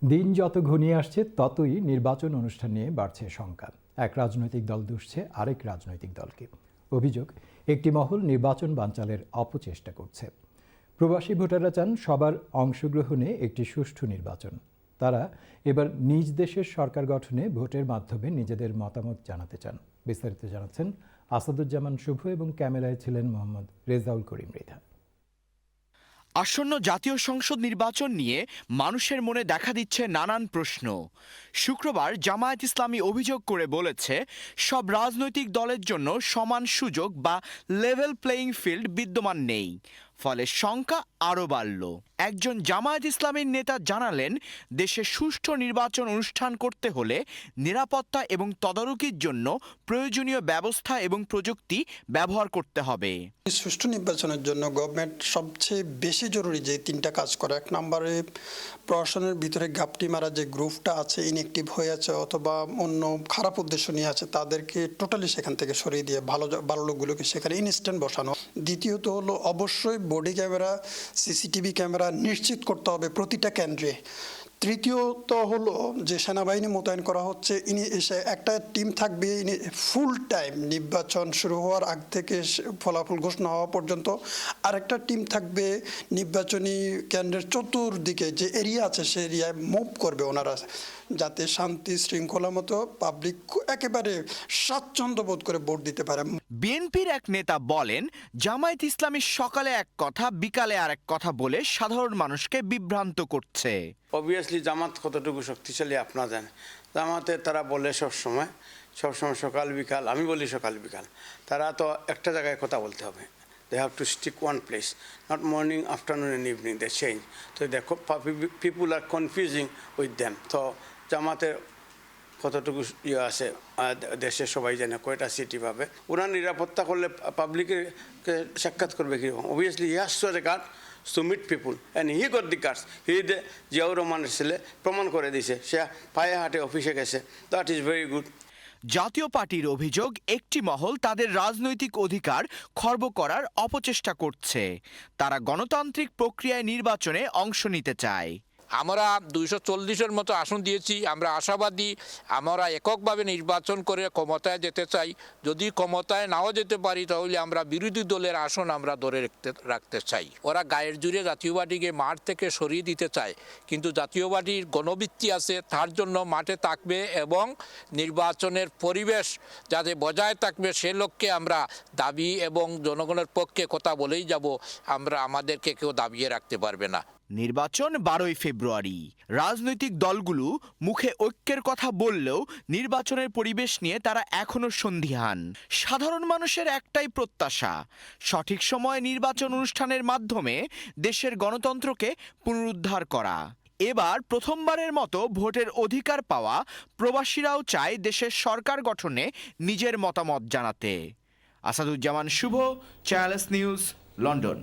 দিন যত ঘনিয়ে আসছে ততই নির্বাচন অনুষ্ঠান নিয়ে বাড়ছে শঙ্কা। এক রাজনৈতিক দল দুষছে আরেক রাজনৈতিক দলকে। অভিযোগ, একটি মহল নির্বাচন বানচালের অপচেষ্টা করছে। প্রবাসী ভোটাররা চান সবার অংশগ্রহণে একটি সুষ্ঠু নির্বাচন। তারা এবার নিজ দেশের সরকার গঠনে ভোটের মাধ্যমে নিজেদের মতামত জানাতে চান। বিস্তারিত জানাচ্ছেন আসাদুজ্জামান শুভ এবং ক্যামেরায় ছিলেন মোহাম্মদ রেজাউল করিম মৃধা। আসন্ন জাতীয় সংসদ নির্বাচন নিয়ে মানুষের মনে দেখা দিচ্ছে নানান প্রশ্ন। শুক্রবার জামায়াত ইসলামী অভিযোগ করে বলেছে, সব রাজনৈতিক দলের জন্য সমান সুযোগ বা লেভেল প্লেয়িং ফিল্ড বিদ্যমান নেই। ফলে শঙ্কা আরও বাড়ল। একজন জামায়াত ইসলামীর নেতা জানালেন, দেশে সুষ্ঠু নির্বাচন অনুষ্ঠান করতে হলে নিরাপত্তা এবং তদারকির জন্য প্রয়োজনীয় ব্যবস্থা এবং প্রযুক্তি ব্যবহার করতে হবে। সুষ্ঠু নির্বাচনের জন্য গভর্নমেন্ট সবচেয়ে বেশি জরুরি যে তিনটা কাজ করে। এক নম্বরে প্রশাসনের ভিতরে গাপটি মারা যে গ্রুপটা আছে, ইনঅ্যাক্টিভ হয়ে আছে অথবা অন্য খারাপ উদ্দেশ্য নিয়ে আছে, তাদেরকে টোটালি সেখান থেকে সরিয়ে দিয়ে ভালো লোকগুলোকে সেখানে ইনস্ট্যান্ট বসানো। দ্বিতীয়ত হলো অবশ্যই বডি ক্যামেরা, সিসিটিভি ক্যামেরা নিশ্চিত করতে হবে প্রতিটা কেন্দ্রে। তৃতীয়ত হলো যে সেনাবাহিনী মোতায়েন করা হচ্ছে, একটা টিম থাকবে ফুল টাইম নির্বাচন শুরু হওয়ার আগ থেকে ফলাফল ঘোষণা হওয়া পর্যন্ত। আরেকটা টিম থাকবে নির্বাচনী কেন্দ্রের চতুর্দিকে যে এরিয়া আছে সে এরিয়ায় মুভ করবে ওনারা, যাতে শান্তি শৃঙ্খলা মতো পাবলিক একেবারে স্বাচ্ছন্দ্য বোধ করে ভোট দিতে পারে। বিএনপির এক নেতা বলেন, জামায়াত ইসলামী সকালে এক কথা বিকালে আরেক কথা বলে সাধারণ মানুষকে বিভ্রান্ত করছে। অবভিয়াসলি জামাত কতটুকু শক্তিশালী আপনারা জানেন। জামাতে তারা বলে সবসময় সকাল বিকাল, আমি বলি সকাল বিকাল। তারা তো একটা জায়গায় কথা বলতে হবে। They have to stick one place, not morning, afternoon and evening. They change. So people are confusing with them. তো জামাতের কতটুকু ইয়ে আছে দেশে সবাই জানে, কয়টা সিটি পাবে। ওনার নিরাপত্তা করলে পাবলিকের সাক্ষাৎ করবে কীরকম? Obviously he has to guard to meet people and he got the cards. Ziaur রহমানের ছেলে প্রমাণ করে দিয়েছে, সে পায়ে হাঁটে অফিসে গেছে। That is very good. জাতীয় পার্টির অভিযোগ, একটি মহল তাদের রাজনৈতিক অধিকার খর্ব করার অপচেষ্টা করছে। তারা গণতান্ত্রিক প্রক্রিয়ায় নির্বাচনে অংশ নিতে চায়। আমরা 240-এর মতো আসন দিয়েছি। আমরা আশাবাদী আমরা এককভাবে নির্বাচন করে ক্ষমতায় যেতে চাই। যদি ক্ষমতায় নাও যেতে পারি তাহলে আমরা বিরোধী দলের আসন আমরা ধরে রাখতে চাই। ওরা গায়ের জুড়ে জাতীয় পার্টিকে মাঠ থেকে সরিয়ে দিতে চায়, কিন্তু জাতীয় পার্টির গণভিত্তি আছে, তার জন্য মাঠে থাকবে এবং নির্বাচনের পরিবেশ যাতে বজায় থাকবে সে লক্ষ্যে আমরা দাবি এবং জনগণের পক্ষে কথা বলেই যাব। আমরা আমাদেরকে কেউ দাবিয়ে রাখতে পারবে না। নির্বাচন 12ই ফেব্রুয়ারি। রাজনৈতিক দলগুলো মুখে ঐক্যের কথা বললেও নির্বাচনের পরিবেশ নিয়ে তারা এখনো সন্দিহান। সাধারণ মানুষের একটাই প্রত্যাশা, সঠিক সময়ে নির্বাচন অনুষ্ঠানের মাধ্যমে দেশের গণতন্ত্রকে পুনরুদ্ধার করা। এবার প্রথমবারের মতো ভোটের অধিকার পাওয়া প্রবাসীরাও চায় দেশের সরকার গঠনে নিজের মতামত জানাতে। আসাদুজ্জামান শুভ, চ্যানেলস নিউজ, লন্ডন।